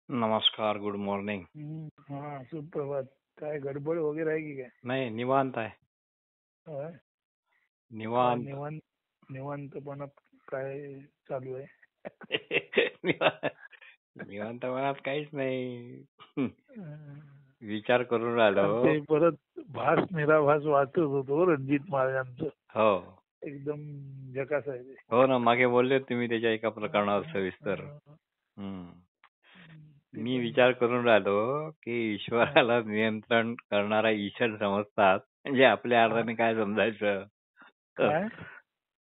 नमस्कार, good morning. हा सुप्रभात. काय गडबड वगैरे आहे की काय? नाही, निवांत आहे. होय? काय निवांत. निवांतपणात काय चालू आहे? निवांतपणात काहीच नाही. अं, विचार करून काल राहिलो. ते परत भास निराभास वाचत होतो रणजित महाराजांचं. हो. एकदम झकास आहे ते. हो ना, मागे बोलले होते तुम्ही त्याच्या एका प्रकरणावर सविस्तर. अं, हम्म. ते मी पण विचार करून राहिलो की ईश्वराला नियंत्रण करणारा ईश्वर समजतात, म्हणजे आपल्या अर्थाने काय समजायचं? काय?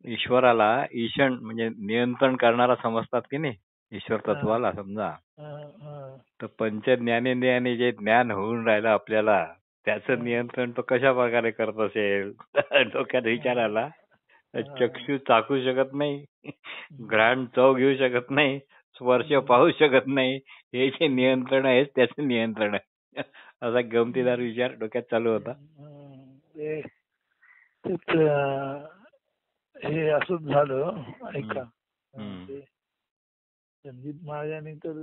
ईश्वराला ईशण म्हणजे नियंत्रण करणारा समजतात की नाही, ईश्वर अं, तत्वाला समजा. अं, तर पंचज्ञानेंद्रियाने जे ज्ञान होऊन राहिलं आपल्याला, त्याचं अं, नियंत्रण तो कशा प्रकारे करत असेल? डोक्यात विचार अं, आला. अं, चक्षु चाकू शकत नाही, घ्राण चव घेऊ शकत नाही, स्पर्श पाहू शकत नाही, हे जे नियंत्रण आहे त्याचं नियंत्रण आहे. असा गमतीदार विचार डोक्यात चालू होता. ते तेच, हे असंच झालं. ऐका. हम्म. ते रणजित महाराजांनी तर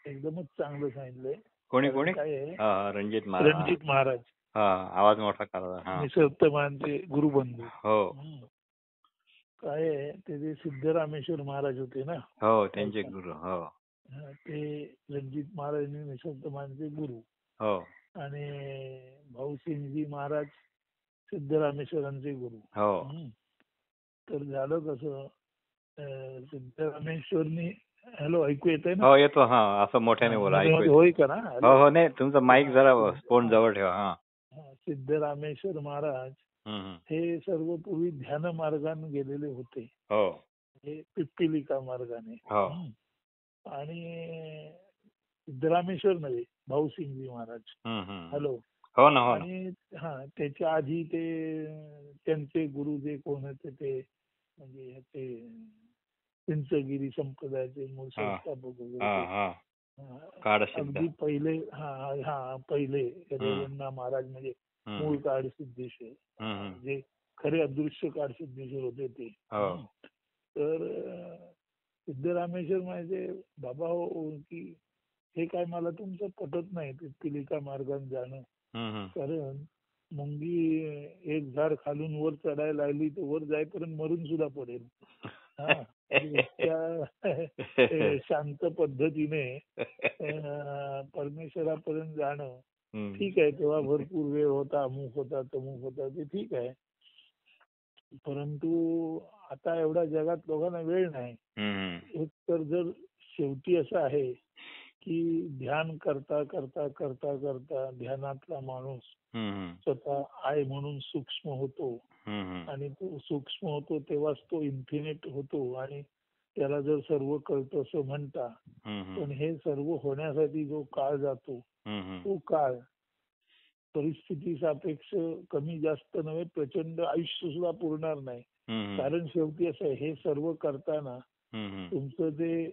एकदमच चांगलं सांगितलंय. कोणी कारण कोणी? काय आहे, हा, रणजित महाराज. रणजित महाराज हा, आवाज मोठा करा. हा. निसर्गमानचे गुरुबंधू. हो काय आहे, ते जे सिद्धरामेश्वर महाराज होते ना, हो, त्यांचे ऐका. गुरु. हो ते रणजित महाराज निसर्गमानचे गुरु हो आणि भाऊसिंगजी महाराज सिद्धरामेश्वरांचे गुरु. हो तर झालं कसं, सिद्धरामेश्वरनी, हॅलो, ऐकू येतंय ना? हो, येतो. हा, असं मोठ्याने बोला, ऐकू येतं. होय का ना? हो हॅलो. हो, नाही, तुमचं माईक जरा फोन जवळ ठेवा. हा. सिद्धरामेश्वर महाराज हम्म. हे सर्व पूर्वी ध्यान मार्गाने गेलेले होते, हो हे पिप्पिलिका मार्गाने. हो आणि सिद्धरामेश्वर नव्हे, भाऊसिंगजी महाराज. हम्म. हॅलो. हो ना, हो ना. आणि त्याच्या आधी ते त्यांचे गुरु जे कोण होते ते, म्हणजे ह्याचे चिंचगिरी संप्रदायाचे मूळ हा संस्थापक वगैरे हा ते. हा, हा, काळसिद्ध. अगदी पहिले. पहिले रेवण्णा महाराज म्हणजे मूळ काळसिद्धेश्वर, हम्म. जे खरे अदृश्य काळसिद्धेश्वर होते ते. हो तर सिद्धरामेश्वर म्हणजे बाबा हो, की हे काय मला तुमचं पटत नाही पिलिका मार्गाने जाणं. हम्म. कारण मुंगी एक झाड खालून वर चढायला लागली तर वर जाईपर्यंत मरून सुद्धा पडेल. इतक्या शांत पद्धतीने परमेश्वरापर्यंत जाणं ठीक आहे. तेव्हा भरपूर वेळ होता, अमुक होता, तमुक होता, ते ठीक आहे. परंतु आता एवढ्या जगात लोकांना वेळ नाही. एक तर जर शेवटी असं आहे की ध्यान करता करता करता करता ध्यानातला माणूस स्वतः आहे म्हणून सूक्ष्म होतो. आणि तो सूक्ष्म होतो तेव्हाच तो इन्फिनिट होतो आणि त्याला जर सर्व कळतं असं म्हणता. पण हे सर्व होण्यासाठी जो काळ जातो, तो काळ परिस्थिती सापेक्ष कमी जास्त नव्हे, प्रचंड आयुष्य सुद्धा पुरणार नाही. कारण शेवटी असं आहे, हे सर्व करताना तुमचं जे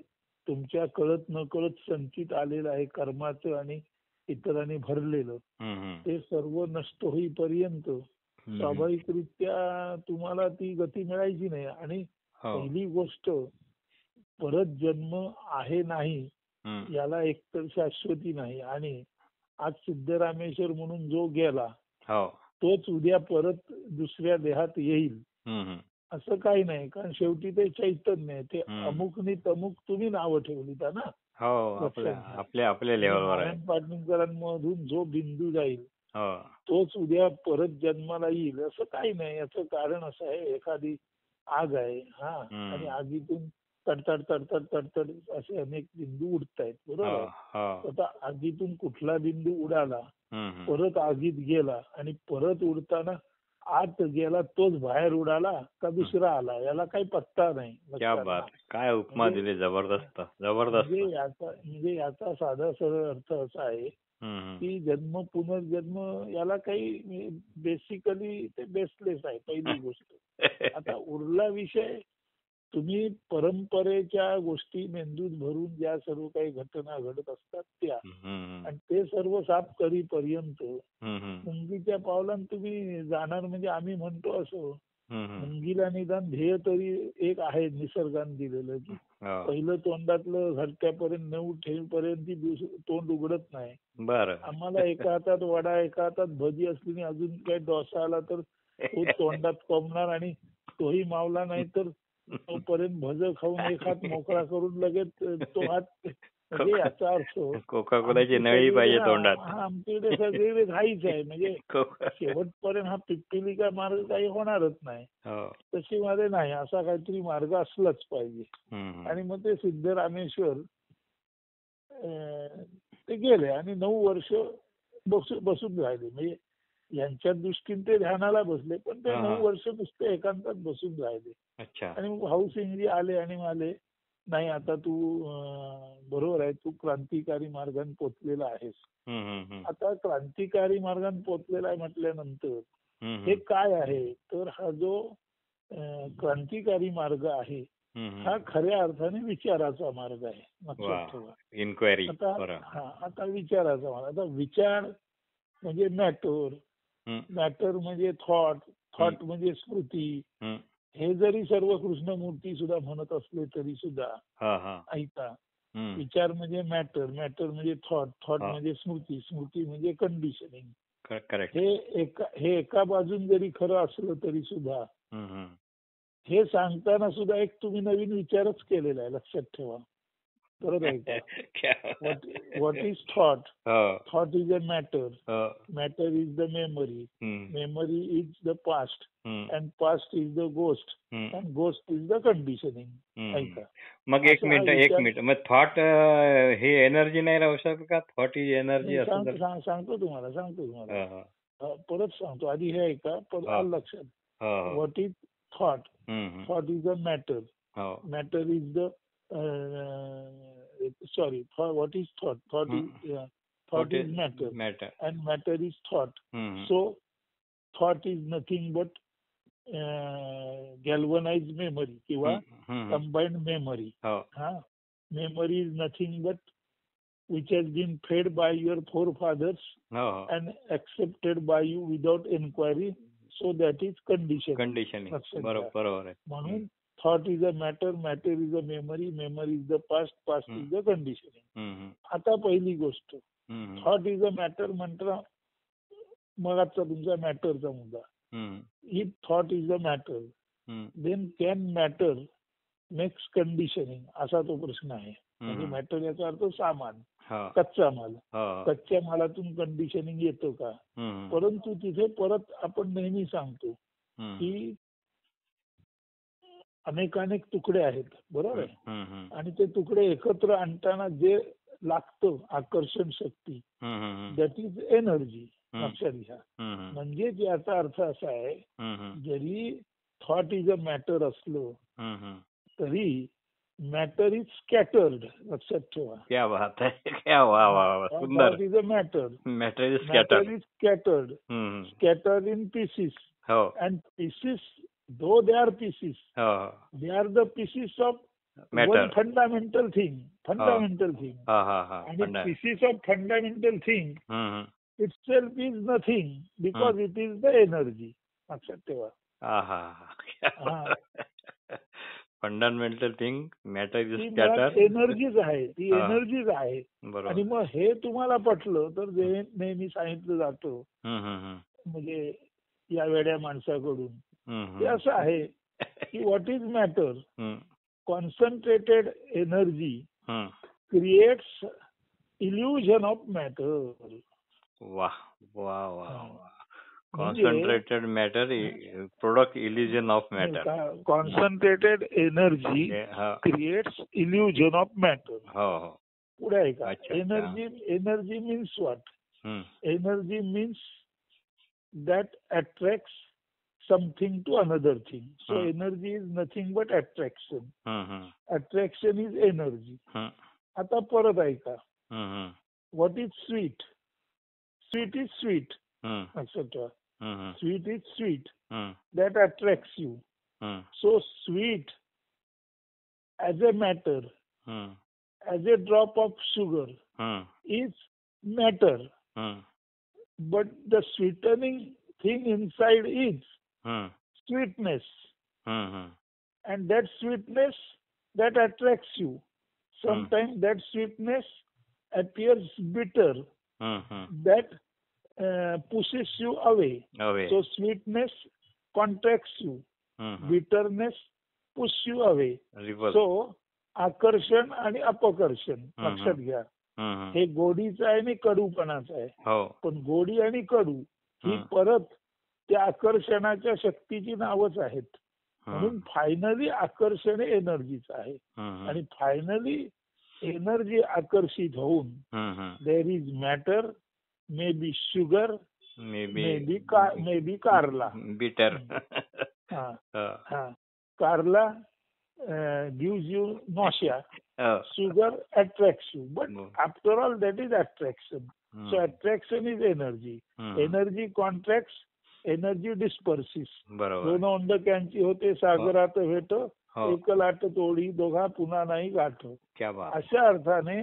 तुमच्या कळत न कळत संचित आलेलं आहे कर्माचं आणि इतरांनी भरलेलं, ते सर्व नष्ट होईपर्यंत स्वाभाविकरित्या तुम्हाला ती गती मिळायची नाही. आणि पहिली गोष्ट, परत जन्म आहे नाही याला एकतर शाश्वती नाही. आणि आज सिद्धरामेश्वर म्हणून जो गेला तोच उद्या परत दुसऱ्या देहात येईल असं काही नाही. कारण शेवटी ते चैतन्य आहे. ते अमुक नि तमुक तुम्ही नावं ठेवलीत ना. आपल्या लेवलवर आहे. नारायण पाटणकरांमधून जो बिंदू जाईल तोच उद्या परत जन्माला येईल असं काही नाही. याचं कारण असं आहे, एखादी आग आहे आणि आगीतून तडतड तडतड तडतड असे अनेक बिंदू उडतायत, बरोबर आहे. आता आगीतून कुठला बिंदू उडाला, परत आगीत गेला आणि परत उडताना आत गेला तोच बाहेर उडाला का दुसरा आला, याला काही पत्ता नाही. काय उपमा दिली, जबरदस्त जबरदस्त. म्हणजे याचा साधा सरळ अर्थ असा आहे की जन्म पुनर्जन्म याला काही बेसिकली ते बेसलेस आहे, पहिली गोष्ट. आता उरला विषय तुम्ही परंपरेच्या गोष्टी मेंदूत भरून ज्या सर्व काही घटना घडत असतात त्या, आणि ते सर्व साफ करीपर्यंत मुंगीच्या पावलान तुम्ही जाणार. म्हणजे आम्ही म्हणतो असं, मुंगीला निदान ध्येय तरी एक आहे निसर्गाने दिलेलं, की पहिलं तोंडातलं घरट्यापर्यंत नेऊ ठेवीपर्यंत ती तोंड उघडत नाही. आम्हाला एका हातात वडा एका हातात भजी असली अजून काही डोसा आला तर तो तोंडात कोंबणार, आणि तोही मावला नाही तर तोपर्यंत भज खाऊन एक हात मोकळा करून लगेच तो हात. म्हणजे याचा अर्थ कोका कोलाची नळी पाहिजे तोंडात. आमच्याकडे सगळे घाईच आहे. म्हणजे शेवटपर्यंत हा पिप्पिलिका मार्ग काही होणारच नाही. तशी मध्ये नाही, असा काहीतरी मार्ग असलाच पाहिजे. आणि मग ते सिद्धरामेश्वर ते गेले आणि 9 वर्ष बसून राहिले. म्हणजे यांच्या दृष्टीने ते ध्यानाला बसले, पण ते 9 वर्ष नुसते एकांतात बसून राहिले. आणि मग भाऊसिंगजी आले आणि म्हणाले, नाही आता तू बरोबर आहे, तू क्रांतिकारी मार्गाने पोचलेला आहेस. आता क्रांतिकारी मार्गाने पोचलेला आहे म्हटल्यानंतर हे काय आहे, तर हा जो क्रांतिकारी मार्ग आहे हा खऱ्या अर्थाने विचाराचा मार्ग आहे. लक्षात ठेवा. इन्क्वायरी. आता विचाराचा मार्ग. आता विचार म्हणजे मॅटर, मॅटर म्हणजे थॉट, थॉट म्हणजे स्मृती. हे जरी सर्व कृष्णमूर्ती सुद्धा म्हणत असले तरी सुद्धा ऐका, विचार म्हणजे मॅटर, मॅटर म्हणजे थॉट, थॉट म्हणजे स्मृती, स्मृती म्हणजे कंडिशनिंग. हे एका बाजून जरी खरं असलं तरी सुद्धा हे सांगताना सुद्धा एक तुम्ही नवीन विचारच केलेला आहे. लक्षात ठेवा. बरोबर आहे का? What is thought? Thought is a matter, matter is the memory, memory is the past, and past is the ghost, and ghost is the conditioning. ऐका, मग एक मिनिट मग थॉट हे एनर्जी नाही राहू शकत का? Thought is energy. सांगतो तुम्हाला परत सांगतो. आधी हे ऐका, परत लक्षात. What is thought? Thought is a matter, matter is the what is thought? Thought is matter, and matter is thought. So thought is nothing but galvanized memory किंवा combined memory. Memory is nothing but which has been fed by your forefathers and accepted by you without inquiry. So that is conditioning. बरोबर आहे. म्हणून thought is a matter, matter is a memory, memory is the past, past is the conditioning. आता पहिली गोष्ट, thought is a matter म्हटलं मगाचा तुमचा मॅटरचा मुद्दा. If thought is a matter, then can matter makes conditioning, असा तो प्रश्न आहे. म्हणजे मॅटर याचा अर्थ सामान, कच्चा माल. कच्च्या मालातून कंडिशनिंग येतं का? परंतु तिथे परत आपण नेहमी सांगतो की अनेकानेक तुकडे आहेत. बरोबर आहे. आणि ते तुकडे एकत्र आणताना जे लागतं आकर्षण शक्ती, दॅट इज एनर्जी. लक्षात घ्या. म्हणजे याचा अर्थ असा आहे, जरी थॉट इज अ मॅटर असलं तरी मॅटर इज स्कॅटर्ड. लक्षात ठेवा. क्या बात है. क्या सुंदर. Thought is a matter, matter is scattered, scattered in pieces, and pieces though they are pieces, they are the pieces of matter. One fundamental thing. And pieces of fundamental thing itself is nothing because it is the energy. लक्षात ठेवा. Fundamental thing matter is scattered. एनर्जीच आहे, ती एनर्जीच आहे. आणि मग हे तुम्हाला पटलं तर नेहमी सांगितलं जातं म्हणजे या वेड्या माणसाकडून ते असं आहे की what is matter? Concentrated energy creates illusion of matter. Concentrated matter product illusion of matter. Concentrated energy creates illusion of matter. पुढे आहे का? Energy means what? Energy means that attracts something to another thing. So energy is nothing but attraction. Attraction is energy. आता परत ऐका. What is sweet? Sweet is sweet, etc. Sweet is sweet. That attracts you. So sweet as a matter, as a drop of sugar is matter, but the sweetening thing inside is sweetness, and that sweetness that attracts you. Sometimes that sweetness appears bitter, that pushes you away. So sweetness contracts you, bitterness pushes you away. So आकर्षण आणि अपकर्षण लक्षात घ्या. हे गोडीचं आहे आणि कडूपणाचं आहे. पण गोडी आणि कडू ही परत त्या आकर्षणाच्या शक्तीची नावच आहेत. म्हणून फायनली आकर्षण हे एनर्जीचं आहे. आणि फायनली एनर्जी आकर्षित होऊन there is matter, may be sugar, may be karela, bitter. Karela gives you nausea, sugar attracts you, but after all that is attraction. So attraction is energy. Energy contracts, energy disperses. दोन ओंडक्यांची होते सागरात भेट, एक लाट तोडी दोघा पुन्हा नाही गाठ. अशा अर्थाने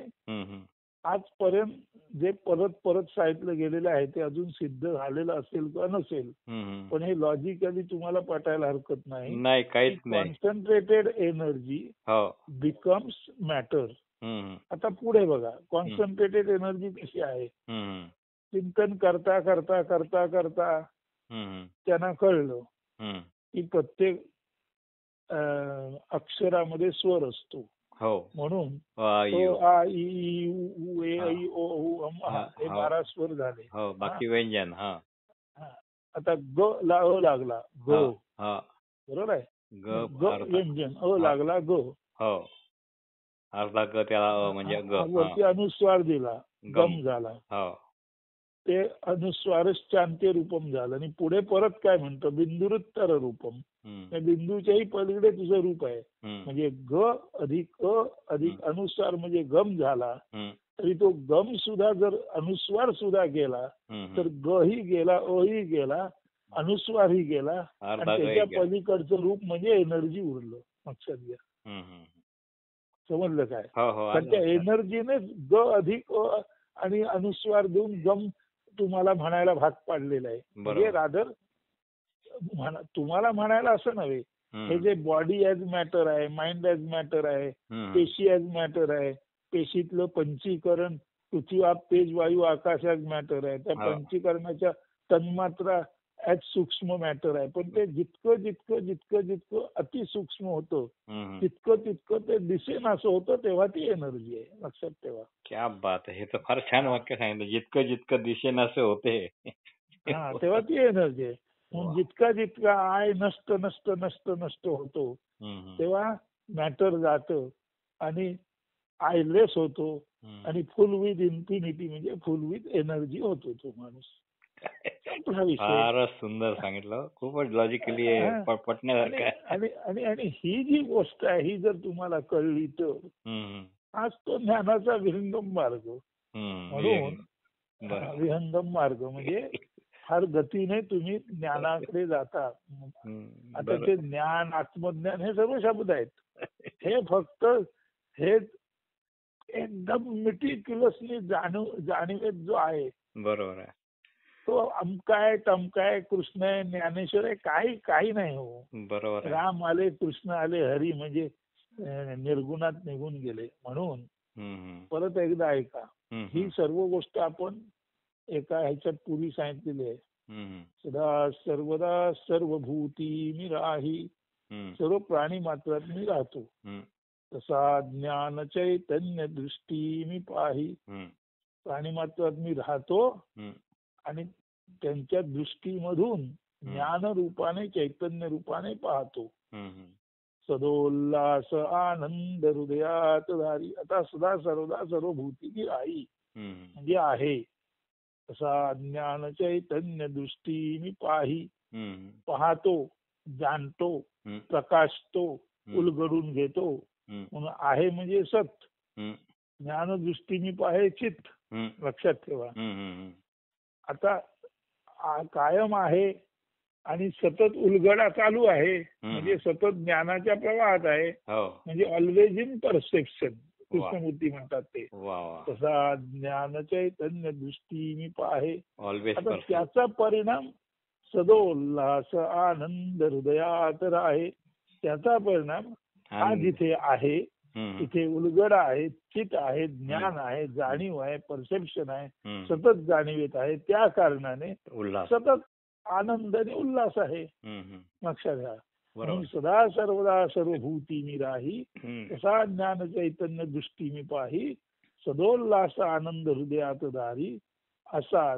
आजपर्यंत जे परत परत सांगितलं गेलेलं आहे ते अजून सिद्ध झालेलं असेल किंवा नसेल, पण हे लॉजिकली तुम्हाला पटायला हरकत नाही. Concentrated energy becomes matter. आता पुढे बघा कॉन्सन्ट्रेटेड एनर्जी कशी आहे. चिंतन करता करता करता करता त्यांना कळलं की प्रत्येक अक्षरामध्ये स्वर असतो. म्हणून आ इ उ ए ऐ ओ उ अम हे 12 स्वर झाले. बाकी व्यंजन. आता ग ला अ लागला ग, बरोबर आहे. ग व्यंजन अ लागला ग, अर्धा ग त्याला म्हणजे वरती अनुस्वार दिला गम झाला. ते अनुस्वारच चांत्य रूपम झालं. आणि पुढे परत काय म्हणतो बिंदुरुत्तर रूपम. बिंदूच्याही पलीकडे तुझं रूप आहे. म्हणजे ग अधिक अ अधिक अनुस्वार म्हणजे गम झाला. तरी तो गम सुद्धा जर अनुस्वार सुद्धा गेला तर ग ही गेला, अ ही गेला, अनुस्वार ही गेला, आणि त्याच्या पलीकडचं रूप म्हणजे एनर्जी उरलं. लक्षात घ्या. समजलं काय. पण त्या एनर्जीने ग अधिक अ आणि अनुस्वार देऊन गम तुम्हाला म्हणायला भाग पाडलेला आहे. म्हणजे रादर तुम्हाला म्हणायला असं नव्हे. हे जे बॉडी ॲज मॅटर आहे, माइंड ॲज मॅटर आहे, पेशी ॲज मॅटर आहे, पेशीतलं पंचीकरण पृथ्वी आप तेज वायू आकाश ॲज मॅटर आहे. त्या पंचीकरणाच्या तन्मात्रा ॲज सूक्ष्म मॅटर आहे. पण ते जितकं जितकं जितकं जितकं अतिसूक्ष्म होतं तितकं तितकं ते दिसेन असं होतं, तेव्हा ती एनर्जी आहे. लक्षात ठेवा. क्या बात आहे. हे तर फार छान वाक्य सांगितलं. जितकं जितकं दिसेन असं होते तेव्हा ती एनर्जी आहे. जितका जितका आय नष्ट नष्ट नष्ट नष्ट होतो तेव्हा मॅटर जातं आणि आयलेस होतो आणि फुल विथ इन्फिनिटी म्हणजे फुल विथ एनर्जी होतो तो माणूस. फारच सुंदर सांगितलं. खूपच लॉजिकली पटण्यासारखं आहे. आणि ही जी गोष्ट आहे ही जर तुम्हाला कळली तर आज तो ज्ञानाचा विहंगम मार्ग. म्हणून विहंगम मार्ग म्हणजे फार गतीने तुम्ही ज्ञानाकडे जाता. आता ते ज्ञान आत्मज्ञान हे सर्व शब्द आहेत. हे फक्त हे एकदम मिटिक्युलसली जाणीवेत जो आहे, बरोबर आहे, तो अमकाय टमकाय कृष्ण आहे ज्ञानेश्वर आहे काही काही नाही हो. बरोबर. राम आले कृष्ण आले हरी म्हणजे निर्गुणात निघून गेले. म्हणून परत एकदा ऐका, ही सर्व गोष्ट आपण एका ह्याच्यात पूर्वी सांगितलेली आहे. सदा सर्वदा सर्वभूती मी राही, सर्व प्राणी मात्रात मी राहतो. तसा ज्ञान चैतन्य दृष्टी मी पाही, प्राणी मात्रात मी राहतो आणि त्यांच्या दृष्टीमधून ज्ञान रूपाने चैतन्य रूपाने पाहतो. सदोल्लास आनंद हृदयात धारी. आता सदा सर्वदा सर्वभूती की राही म्हणजे आहे. तसा ज्ञान चैतन्य दृष्टी मी पाही, पाहतो, जाणतो, प्रकाशतो, उलगडून घेतो. म्हणून आहे म्हणजे सत. ज्ञान दृष्टी मी पाहे चित्त. लक्षात ठेवा. आता कायम आहे आणि सतत उलगडा चालू आहे, म्हणजे सतत ज्ञानाच्या प्रवाहात आहे, म्हणजे ऑलवेज इन परसेप्शन कृष्णमूर्ती म्हणतात ते. तसा ज्ञान चैतन्य दृष्टी मी पाहे. आता त्याचा परिणाम सदोल्लास आनंद हृदयात आहे. त्याचा परिणाम हा जिथे आहे तिथे उलगडा आहे, चित आहे, ज्ञान आहे, जाणीव आहे, परसेप्शन आहे, सतत जाणीव येत आहे. त्या कारणाने सतत आनंद आणि उल्हास आहे. लक्षात घ्या. म्हणून सदा सर्वदा सर्वभूती मी राही, तसा ज्ञान चैतन्य दृष्टी मी पाही, सदोल्लास आनंद हृदयात धारी, असा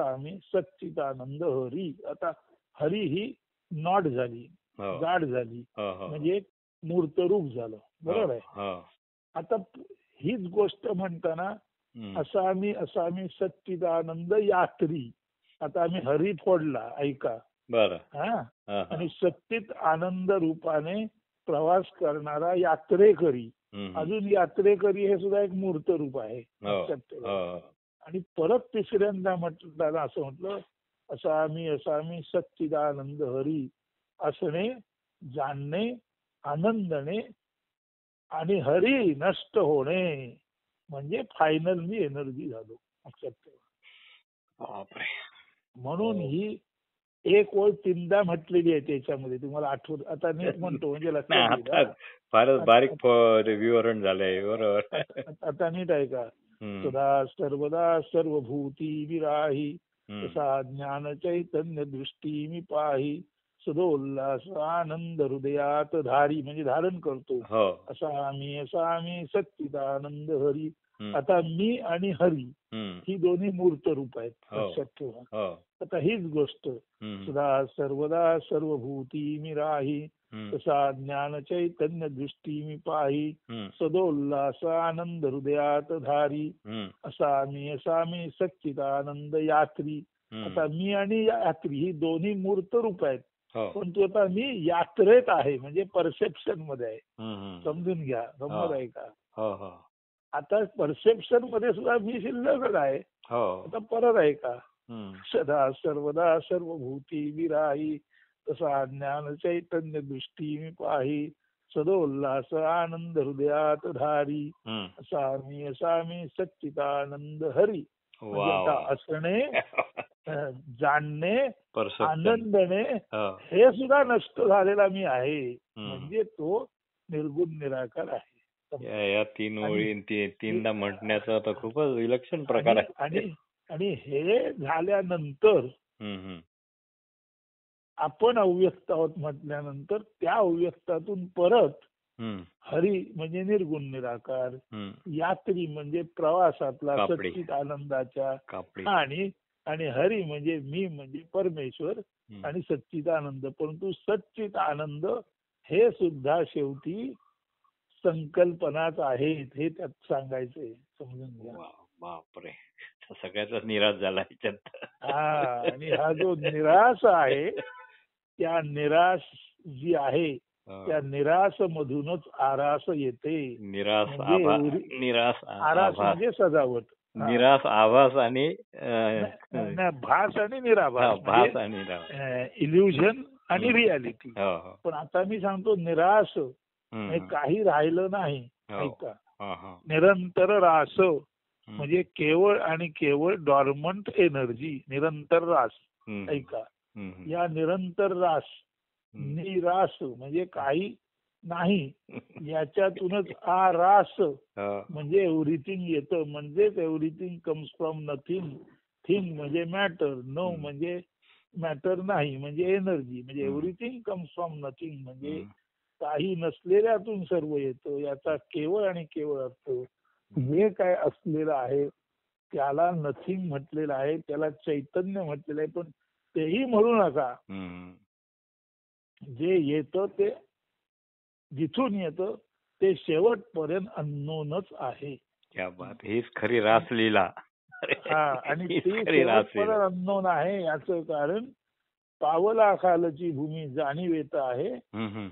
आम्ही सच्चिदानंद हरी. आता हरी ही नॉट झाली, गाढ झाली, म्हणजे मूर्त रूप झालं. बरोबर आहे. आता हीच गोष्ट म्हणताना असामी सच्चिदानंद यात्री. आता आम्ही हरी फोडला, ऐका. आणि सच्चित आनंद रूपाने प्रवास करणारा यात्रेकरी. अजून यात्रेकरी हे सुद्धा एक मूर्त रूप आहे. आणि परत तिसऱ्यांदा म्हटलं असं म्हटलं, असामी सच्चिदानंद हरी असणे, जाणणे, आनंदने आणि हरी नष्ट होणे, म्हणजे फायनल मी एनर्जी झालो. लक्षात ठेवा. म्हणून ही एक ओळ तीनदा म्हटलेली आहे त्याच्यामध्ये. तुम्हाला आठवत आता नीट म्हणतो म्हणजे लक्षात. फारच बारीक विवरण झालंय. बरोबर. आता नीट आहे का. सदा सर्वदा सर्वभूती विराही, तसा ज्ञान चैतन्य दृष्टी मी पाही, सदोल्लास आनंद हृदयात धारी, म्हणजे धारण करतो. असा आम्ही सच्चिदानंद हरी. आता मी आणि हरी ही दोन्ही मूर्त रूप आहेत. लक्षात ठेवा. आता हीच गोष्ट सदा सर्वदा सर्वभूती मी राही, तसा ज्ञान चैतन्य दृष्टी मी पाही, सदोल्लास आनंद हृदयात धारी, असा आम्ही सच्चिदानंद यात्री. आता मी आणि यात्री ही दोन्ही मूर्त रूप आहेत. पण तो आता मी यात्रेत आहे, म्हणजे परसेप्शन मध्ये आहे. समजून घ्या. गंमत आहे का. आता परसेप्शन मध्ये सुद्धा मी शिल्लक आहे. आता परत आहे का. सदा सर्वदा सर्वभूती विराही, तसा ज्ञान चैतन्य दृष्टी मी पाही, सदोल्लास आनंद हृदयात धारी, असामी सच्चिदानंद हरी. म्हणजे आता असणे, जाणणे, आनंदने हे सुद्धा नष्ट झालेला मी आहे, म्हणजे तो निर्गुण निराकार आहे. या तीन ओळी तीनदा म्हणण्याचा तर खूपच विलक्षण प्रकार आहे. आणि हे झाल्यानंतर आपण अव्यक्त आहोत म्हटल्यानंतर त्या अव्यक्तातून परत हरी म्हणजे निर्गुण निराकार, यात्री म्हणजे प्रवासातला सच्चित आनंदाच्या, आणि हरी म्हणजे मी म्हणजे परमेश्वर आणि सच्चिदानंद. परंतु सच्चित आनंद हे सुद्धा शेवटी संकल्पनाच आहेत, हे त्यात सांगायचंय. समजून घ्या. बापरे, सगळ्याचाच निराश झाला ह्याच्यात. आणि हा जो निराश आहे, त्या निराश जी आहे त्या निराश मधूनच आरास येते. आरास म्हणजे सजावट. निराश आभास आणि भास आणि निराभास, भास आणि इल्युजन आणि रियालिटी. पण आता मी सांगतो निराश काही राहिलं नाही. ऐका. निरंतर रास म्हणजे केवळ आणि केवळ डॉर्मंट एनर्जी, निरंतर रास. ऐका. या निरंतर रास, निरास म्हणजे काही नाही, याच्यातूनच आरास म्हणजे एव्हरीथिंग येतं. म्हणजेच everything comes from nothing. Thing म्हणजे मॅटर, नो म्हणजे मॅटर नाही म्हणजे एनर्जी, म्हणजे एव्हरीथिंग कम्स फ्रॉम नथिंग म्हणजे काही नसलेल्यातून सर्व येतं. याचा केवळ आणि केवळ अर्थ जे काय असलेलं आहे त्याला नथिंग म्हटलेलं आहे, त्याला चैतन्य म्हटलेलं आहे. पण तेही म्हणू नका. जे येतं ते जिथून येतं ते शेवटपर्यंत अननोनच आहे. हीच खरी रासलीला. आणि ती शेवटपर्यंत अननोन आहे. याचं कारण पावला खालची भूमी जाणीव येत आहे,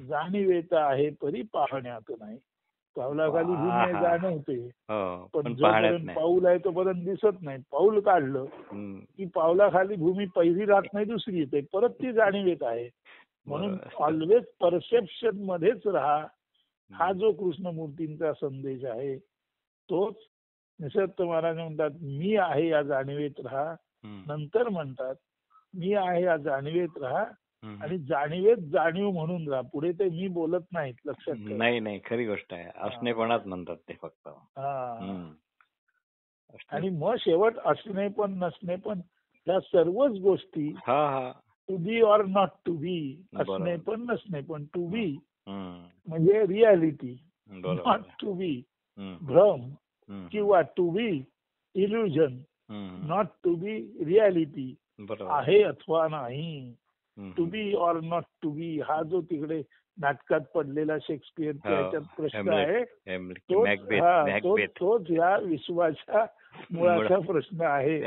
जाणीव येत आहे परी पाहण्यात नाही. पावलाखाली भूमी आहे जाणवते, पण जोपर्यंत जोपर्यंत पाऊल आहे तोपर्यंत दिसत नाही. पाऊल काढलं की पावलाखाली भूमी पहिली राहत नाही, दुसरी येते, परत ती जाणीव येत आहे. म्हणून ऑलवेज परसेप्शन मध्येच राहा, हा जो कृष्णमूर्तींचा संदेश आहे तोच. निसर्ग महाराज म्हणतात मी आहे या जाणीवेत राहा, नंतर म्हणतात मी आहे या जाणीवेत राहा आणि जाणीवेत जाणीव म्हणून राहा. पुढे ते मी बोलत नाहीत, लक्षात ठेवा. नाही, खरी गोष्ट आहे. असणेपणात म्हणतात ते फक्त. आणि मग शेवट असणे पण नसणे पण या सर्वच गोष्टी, to be or not to be, असणे पण नसणे पण, टू बी म्हणजे रियालिटी, नॉट टू बी भ्रम, किंवा to be illusion, not to be reality, आहे अथवा नाही. To be or not to be हा जो तिकडे नाटकात पडलेला शेक्सपियरच्या याच्यात प्रश्न आहे, तोच या विश्वाच्या मुळाचा प्रश्न आहे.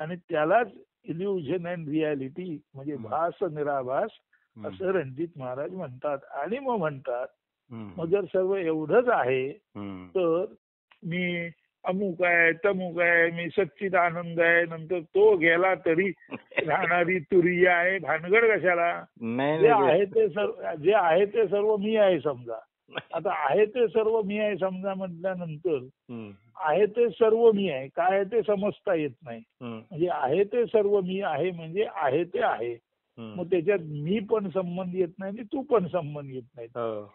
आणि त्यालाच इल्युजन अँड रियालिटी म्हणजे भास निराभास असं रणजित महाराज म्हणतात. आणि मग म्हणतात मग जर सर्व एवढंच आहे तर मी अमुक आहे तमुक आहे, मी सच्चिद आनंद आहे, नंतर तो गेला तरी राहणारी तुरीय आहे, भानगड कशाला? जे आहे ते सर्व मी आहे समजा. आता आहे ते सर्व मी आहे समजा म्हटल्यानंतर आहे ते सर्व मी आहे काय ते समजता येत नाही. म्हणजे आहे ते सर्व मी आहे म्हणजे आहे ते आहे. मग त्याच्यात मी पण संबंध येत नाही आणि तू पण संबंध येत नाही.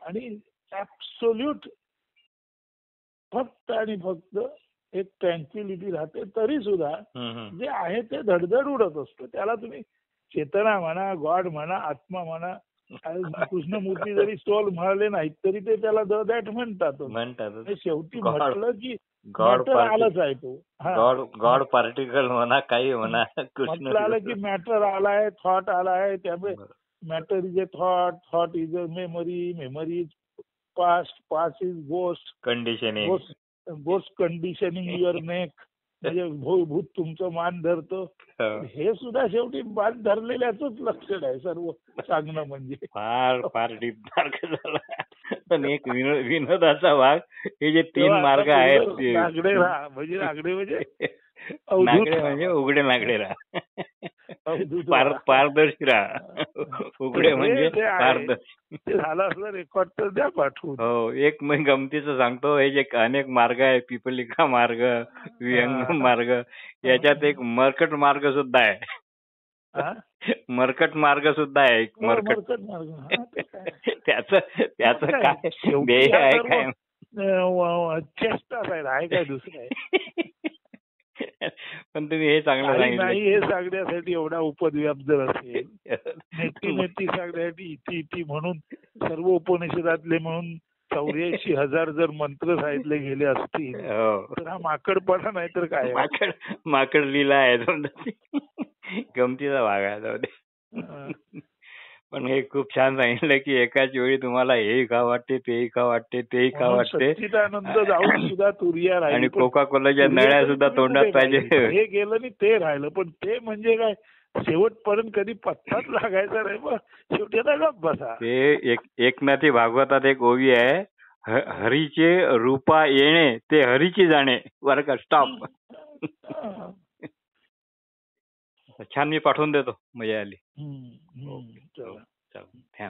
आणि ऍब्सोल्यूट फक्त आणि फक्त एक ट्रँक्विलिटी राहते. तरी सुद्धा जे आहे ते धडधड उडत असतं. त्याला तुम्ही चेतना म्हणा, गॉड म्हणा, आत्मा म्हणा, कृष्णमूर्ती जरी सोल म्हणाले नाहीत तरी ते त्याला द दॅट म्हणतात. शेवटी म्हटलं की मॅटर आलंच आहे तो. गॉड पार्टिकल म्हणा, काही म्हणा, म्हटलं आलं की मॅटर आलाय, थॉट आलाय. त्यामुळे matter is a thought, thought is a memory, memory is past, past is ghost conditioning, ghost conditioning your neck म्हणजे भूत तुमचं मान धरतो. हे सुद्धा शेवटी मान धरलेल्याच लक्षण आहे सर्व सांगणं. म्हणजे फार फार डीप मार्ग झाला. पण एक विनोदाचा भाग, हे जे 3 मार्ग आहेत, नागडे राहा म्हणजे नागडे म्हणजे उघडे नागडे राहा, पारदर्शी राहा. उघडे म्हणजे पारदर्शी. ते झालं असलं रेकॉर्ड तर द्या पाठवून. हो, एक मी गमतीचं सांगतो. हे जे अनेक मार्ग आहे, पिपलिका मार्ग, विहंगम मार्ग, याच्यात एक मर्कट मार्ग सुद्धा आहे. मर्कट मार्ग सुद्धा आहे एक. मर्कट मार्ग त्याच काय ध्येय आहे काय? चेष्टा आहे काय दुसरं आहे? पण तुम्ही हे चांगलं सांगितलं. नाही, हे सांगण्यासाठी एवढा उपद्व्याप जर असेल, नेती सांगण्यासाठी इति म्हणून सर्व उपनिषदातले म्हणून 84,000 जर मंत्र सांगितले गेले असतील तर हा माकडपणा नाही तर काय? माकड लीला आहे. गमतीचा भाग आहे. जाऊ दे. पण हे खूप छान सांगितलं की एकाच वेळी तुम्हाला हेही का वाटते, तेही का वाटते, तेही का वाटते. सच्चिदानंद जाऊन सुद्धा तुरिया राहिली आणि कोका कोलाच्या नळ्या सुद्धा तोंडात पाहिजे. हे गेलं आणि ते राहिलं. पण ते म्हणजे काय, शेवटपर्यंत कधी पत्ताच लागायचा नाही. मग शेवटी आता गप बसा. ते एकनाथी भागवतात एक ओवी आहे, हरीचे रूपा येणे ते हरीची जाणे. बरं का, स्टॉप. छान, मी पाठवून देतो. मजा आली. चला. चला,